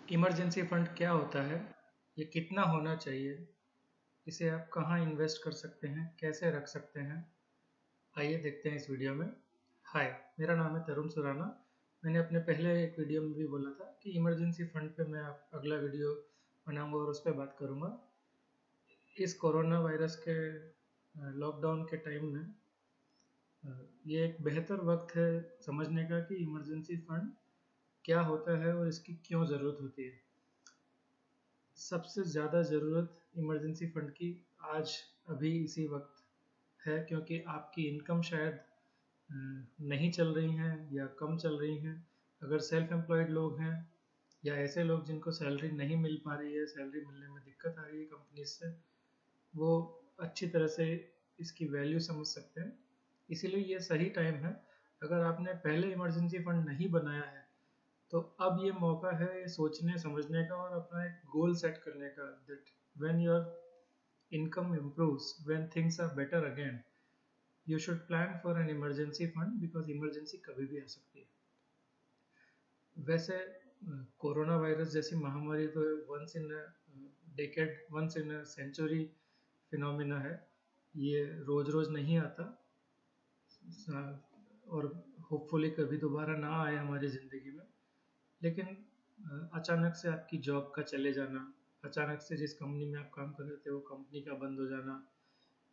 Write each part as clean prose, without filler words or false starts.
Emergency fund क्या होता है? ये कितना होना चाहिए? इसे आप कहाँ इन्वेस्ट कर सकते हैं? कैसे रख सकते हैं? आइए देखते हैं इस वीडियो में। हाय, मेरा नाम है तरुण सुराना। मैंने अपने पहले एक वीडियो में भी बोला था कि इमरजेंसी फंड पे मैं अगला वीडियो बनाऊंगा और उस पर बात करूंगा। इस कोरोना वायरस के लॉकडाउन के टाइम में ये एक बेहतर वक्त है समझने का कि इमरजेंसी फंड क्या होता है और इसकी क्यों ज़रूरत होती है। सबसे ज़्यादा ज़रूरत इमरजेंसी फंड की आज अभी इसी वक्त है, क्योंकि आपकी इनकम शायद नहीं चल रही हैं या कम चल रही हैं। अगर सेल्फ एम्प्लॉयड लोग हैं या ऐसे लोग जिनको सैलरी नहीं मिल पा रही है, सैलरी मिलने में दिक्कत आ रही है कंपनी से, वो अच्छी तरह से इसकी वैल्यू समझ सकते हैं। इसीलिए ये सही टाइम है। अगर आपने पहले इमरजेंसी फंड नहीं बनाया है तो अब ये मौका है ये सोचने समझने का और अपना एक गोल सेट करने का, that when your income improves, when things are better again, you should plan for an emergency fund because emergency कभी भी आ सकती है। वैसे कोरोना वायरस जैसी महामारी तो once in decade, once in century phenomena है। ये रोज रोज नहीं आता और होपफुली कभी दोबारा ना आए हमारी ज़िंदगी में। लेकिन अचानक से आपकी जॉब का चले जाना, अचानक से जिस कंपनी में आप काम कर रहे थे वो कंपनी का बंद हो जाना,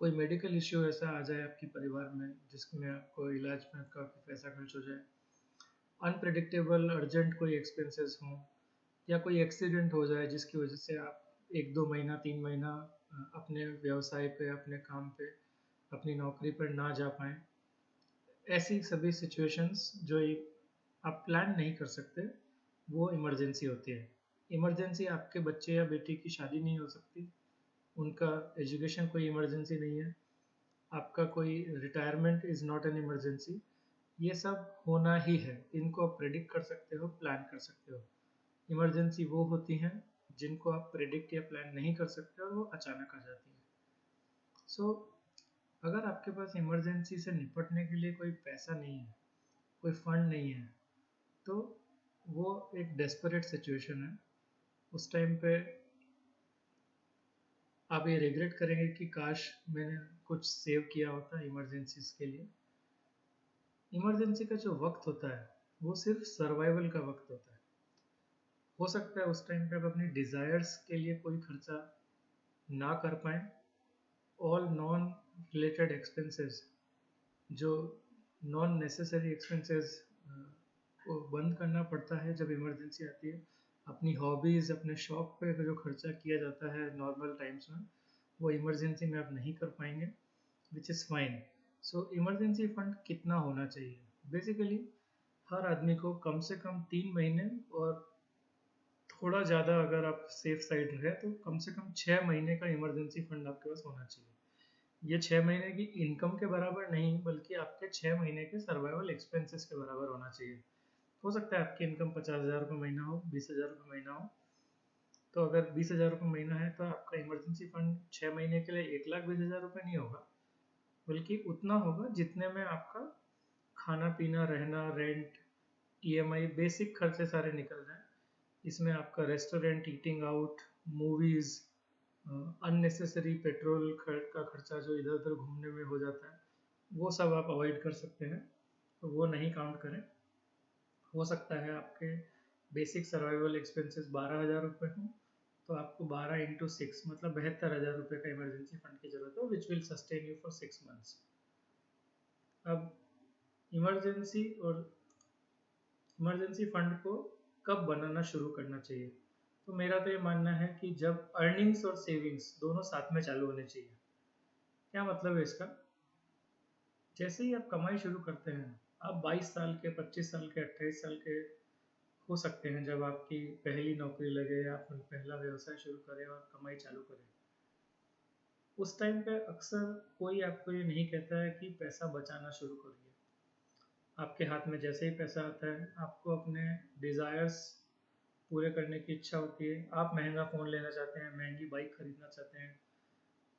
कोई मेडिकल इश्यू ऐसा आ जाए आपके परिवार में जिसमें आपको इलाज में काफ़ी पैसा खर्च हो जाए, अनप्रिडिक्टेबल अर्जेंट कोई एक्सपेंसेस हों, या कोई एक्सीडेंट हो जाए जिसकी वजह से आप 1-2 महीना 3 महीना अपने व्यवसाय पे, अपने काम पे, अपनी नौकरी पर ना जा पाएँ। ऐसी सभी सिचुएशंस जो आप प्लान नहीं कर सकते, वो इमरजेंसी होती है। इमरजेंसी आपके बच्चे या बेटी की शादी नहीं हो सकती, उनका एजुकेशन कोई इमरजेंसी नहीं है, आपका कोई retirement is not an emergency. ये सब होना ही है, इनको आप प्रेडिक्ट कर सकते हो, प्लान कर सकते हो। इमरजेंसी वो होती हैं जिनको आप प्रेडिक्ट या प्लान नहीं कर सकते और वो अचानक आ जाती हैं। सो अगर आपके पास इमरजेंसी से निपटने के लिए कोई पैसा नहीं है, कोई फंड नहीं है, तो वो एक डेस्परेट सिचुएशन है। उस टाइम पे आप ये रिग्रेट करेंगे कि काश मैंने कुछ सेव किया होता इमरजेंसीज के लिए। इमरजेंसी का जो वक्त होता है वो सिर्फ सर्वाइवल का वक्त होता है। हो सकता है उस टाइम पे आप अपनी डिज़ायर्स के लिए कोई खर्चा ना कर पाएँ। ऑल नॉन रिलेटेड एक्सपेंसेस, जो नॉन नेसेसरी एक्सपेंसेस को बंद करना पड़ता है जब इमरजेंसी आती है। अपनी हॉबीज़, अपने शौक पे जो खर्चा किया जाता है नॉर्मल टाइम्स में, वो इमरजेंसी में आप नहीं कर पाएंगे, which is fine. So emergency fund कितना होना चाहिए? बेसिकली हर आदमी को कम से कम 3 महीने, और थोड़ा ज़्यादा अगर आप सेफ साइड रहे तो कम से कम 6 महीने का इमरजेंसी फंड आपके पास होना चाहिए। ये 6 महीने की इनकम के बराबर नहीं, बल्कि आपके 6 महीने के सर्वाइवल एक्सपेंसेस के बराबर होना चाहिए। हो सकता है आपकी इनकम 50,000 रुपये महीना हो, 20,000 रुपये महीना हो, तो अगर 20,000 रुपये महीना है तो आपका इमरजेंसी फंड 6 महीने के लिए 1,20,000 रुपये नहीं होगा, बल्कि उतना होगा जितने में आपका खाना पीना, रहना, रेंट, ईएमआई, बेसिक खर्चे सारे निकल जाएं। इसमें आपका restaurant, eating out, movies, unnecessary petrol का खर्चा जो इधर उधर घूमने में हो जाता है, वो सब आप अवॉइड कर सकते हैं, तो वो नहीं काउंट करें। हो सकता है आपके बेसिक सर्वाइवल एक्सपेंसेस 12,000 रुपये हों, तो आपको 12 × 6 मतलब 72,000 रुपये का इमरजेंसी फंड की जरूरत हो, which will sustain you for 6 months. अब इमरजेंसी और इमरजेंसी फंड को कब बनाना शुरू करना चाहिए? तो मेरा तो ये मानना है कि जब अर्निंग्स और सेविंग्स दोनों साथ में चालू होने चाहिए। क्या मतलब है इसका? जैसे ही आप कमाई शुरू करते हैं, आप 22 साल के, 25 साल के, 28 साल के हो सकते हैं जब आपकी पहली नौकरी लगे या आप पहला व्यवसाय शुरू करें और कमाई चालू करें। उस टाइम पे अक्सर कोई आपको ये नहीं कहता है कि पैसा बचाना शुरू करिए। आपके हाथ में जैसे ही पैसा आता है, आपको अपने डिज़ायर्स पूरे करने की इच्छा होती है। आप महंगा फ़ोन लेना चाहते हैं, महंगी बाइक खरीदना चाहते हैं,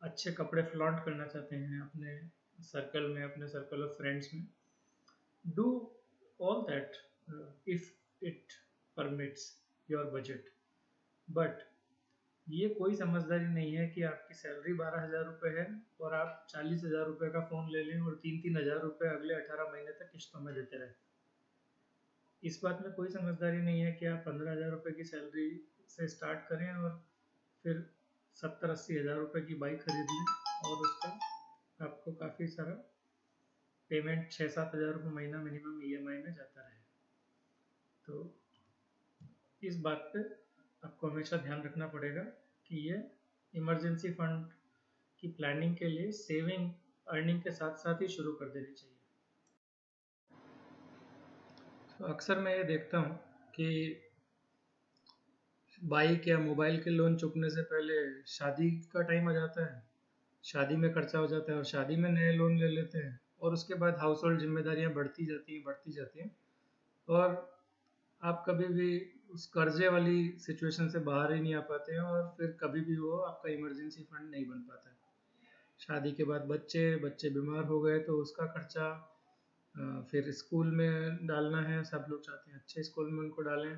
अच्छे कपड़े फ्लॉन्ट करना चाहते हैं अपने सर्कल में, अपने सर्कल ऑफ फ्रेंड्स में। Do all that if it permits. Your budget. But ये कोई समझदारी नहीं है कि आपकी सैलरी 12,000 रुपये है और आप 40,000 रुपये का फ़ोन ले लें और 3-3 हज़ार रुपये अगले 18 महीने तक किस्तों में देते रहें। इस बात में कोई समझदारी नहीं है कि आप 15,000 रुपये की सैलरी से स्टार्ट करें और फिर 70-80 हज़ार रुपये की बाइक खरीद लें और उसका आपको काफ़ी सारा पेमेंट 6-7 हज़ार रुपये महीना मिनिमम ईएमआई में जाता रहे। तो इस बात पे आपको हमेशा ध्यान रखना पड़ेगा कि ये इमरजेंसी फंड की प्लानिंग के लिए सेविंग अर्निंग के साथ साथ ही शुरू कर देनी चाहिए। तो अक्सर मैं ये देखता हूँ कि बाइक या मोबाइल के लोन चुकने से पहले शादी का टाइम आ जाता है, शादी में खर्चा हो जाता है और शादी में नए लोन ले लेते हैं और उसके बाद हाउस होल्ड जिम्मेदारियाँ बढ़ती जाती हैं और आप कभी भी उस कर्जे वाली सिचुएशन से बाहर ही नहीं आ पाते हैं और फिर कभी भी वो आपका इमरजेंसी फंड नहीं बन पाता है। शादी के बाद बच्चे बीमार हो गए तो उसका खर्चा, फिर स्कूल में डालना है, सब लोग चाहते हैं अच्छे स्कूल में उनको डालें,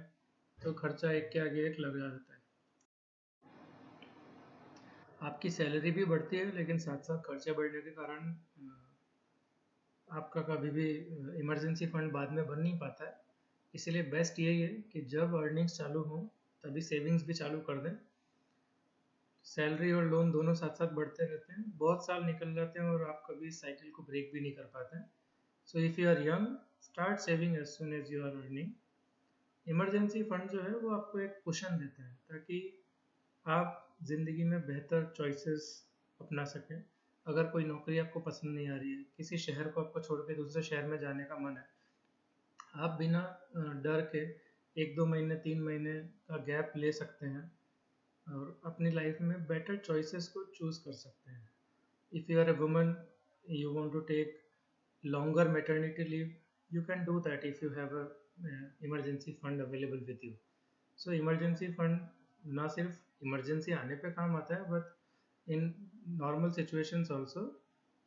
तो खर्चा एक के आगे एक लग जाता है। आपकी सैलरी भी बढ़ती है लेकिन साथ साथ खर्चे बढ़ने के कारण आपका कभी भी इमरजेंसी फंड बाद में बन नहीं पाता है। इसीलिए बेस्ट यही है कि जब अर्निंग्स चालू हों तभी सेविंग्स भी चालू कर दें। सैलरी और लोन दोनों साथ साथ बढ़ते रहते हैं, बहुत साल निकल जाते हैं और आप कभी साइकिल को ब्रेक भी नहीं कर पाते हैं। So if you are young, start saving as soon as you are earning. Emergency fund जो है वो आपको एक कुशन देते हैं ताकि आप ज़िंदगी में बेहतर चॉइसेस अपना सकें। अगर कोई नौकरी आपको पसंद नहीं आ रही है, किसी शहर को आपको छोड़ के दूसरे शहर में जाने का मन है, आप बिना डर के 1-2 महीने 3 महीने का गैप ले सकते हैं और अपनी लाइफ में बेटर चॉइसेस को चूज़ कर सकते हैं। If you are a woman, you want to take longer maternity leave, you can do that if you have a emergency fund available with you. So emergency fund ना सिर्फ emergency आने पे काम आता है, but in normal situations also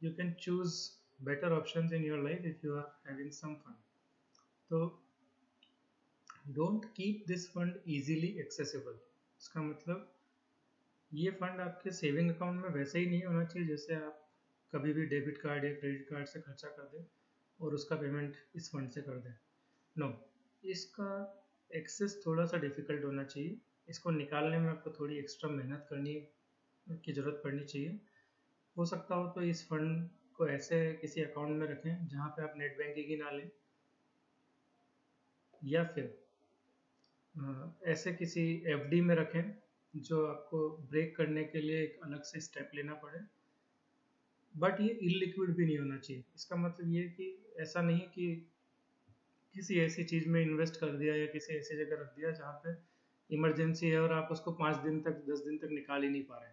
you can choose better options in your life if you are having some fund. तो don't keep this fund easily accessible. इसका मतलब ये फंड आपके सेविंग अकाउंट में वैसे ही नहीं होना चाहिए जैसे आप कभी भी डेबिट कार्ड या क्रेडिट कार्ड से खर्चा कर दें और उसका पेमेंट इस फंड से कर दें। नो, इसका एक्सेस थोड़ा सा डिफ़िकल्ट होना चाहिए। इसको निकालने में आपको थोड़ी एक्स्ट्रा मेहनत करनी की ज़रूरत पड़नी चाहिए। हो सकता हो तो इस फंड को ऐसे किसी अकाउंट में रखें जहाँ पे आप नेट बैंकिंग ही ना लें, या फिर ऐसे किसी एफडी में रखें जो आपको ब्रेक करने के लिए एक अलग से स्टेप लेना पड़े। बट ये इलिक्विड भी नहीं होना चाहिए। इसका मतलब ये कि ऐसा नहीं कि किसी ऐसी चीज़ में इन्वेस्ट कर दिया या किसी ऐसी जगह रख दिया जहाँ पे इमरजेंसी है और आप उसको 5 दिन तक 10 दिन तक निकाल ही नहीं पा रहे।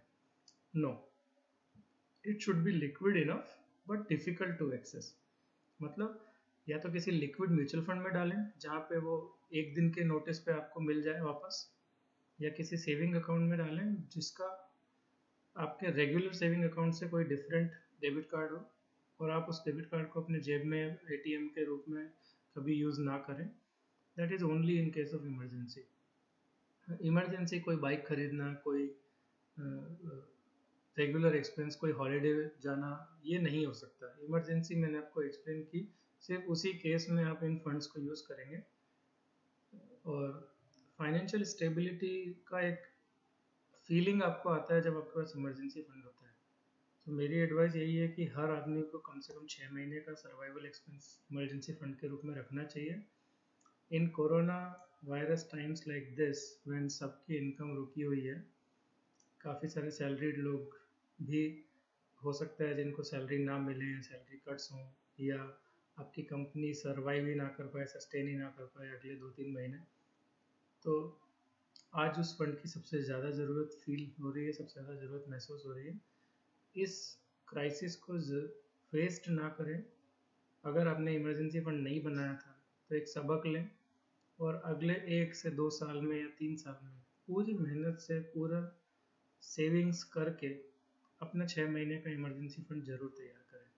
No, it should be liquid enough but difficult to access. मतलब या तो किसी लिक्विड म्यूचुअल फंड में डालें जहाँ पे वो 1 दिन के नोटिस पे आपको मिल जाए वापस, या किसी सेविंग अकाउंट में डालें जिसका आपके रेगुलर सेविंग अकाउंट से कोई डिफरेंट डेबिट कार्ड हो और आप उस डेबिट कार्ड को अपने जेब में एटीएम के रूप में कभी यूज़ ना करें। That is only in case of emergency. Emergency कोई बाइक खरीदना, कोई रेगुलर एक्सपेंस, कोई हॉलीडे जाना, ये नहीं हो सकता। इमरजेंसी मैंने आपको एक्सप्लेन की, सिर्फ उसी केस में आप इन फंड्स को यूज़ करेंगे। और फाइनेंशियल स्टेबिलिटी का एक फीलिंग आपको आता है जब आपके पास इमरजेंसी फंड होता है। तो मेरी एडवाइस यही है कि हर आदमी को कम से कम 6 महीने का सर्वाइवल एक्सपेंस इमरजेंसी फंड के रूप में रखना चाहिए। In corona virus times like this, when सबकी इनकम रुकी हुई है, काफ़ी सारे सैलरीड लोग भी हो सकता है जिनको सैलरी ना मिले, सैलरी कट्स हों, या आपकी कंपनी सर्वाइव ही ना कर पाए, सस्टेन ही ना कर पाए अगले 2-3 महीने, तो आज उस फंड की सबसे ज़्यादा ज़रूरत फील हो रही है, सबसे ज़्यादा ज़रूरत महसूस हो रही है। इस क्राइसिस को वेस्ट ना करें। अगर आपने इमरजेंसी फंड नहीं बनाया था तो एक सबक लें और अगले 1 से 2 साल में या 3 साल में पूरी मेहनत से पूरा सेविंग्स करके अपना 6 महीने का इमरजेंसी फंड जरूर तैयार करें।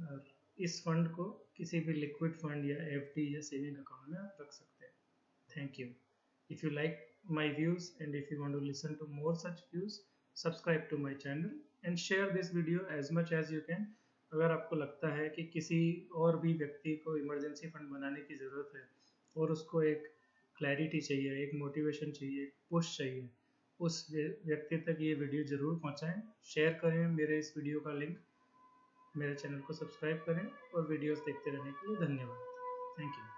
और इस फंड को किसी भी लिक्विड फंड या एफडी या सेविंग अकाउंट में आप रख सकते हैं। Thank you. If you like my views and if you want to listen to more such views, subscribe to my channel and share this video as much as you can. अगर आपको लगता है कि किसी और भी व्यक्ति को इमरजेंसी फंड बनाने की ज़रूरत है और उसको एक क्लैरिटी चाहिए, एक मोटिवेशन चाहिए, एक पुश चाहिए, उस व्यक्ति तक ये वीडियो ज़रूर पहुंचाएं, शेयर करें मेरे इस वीडियो का लिंक, मेरे चैनल को सब्सक्राइब करें और वीडियोस देखते रहने के लिए धन्यवाद। Thank you.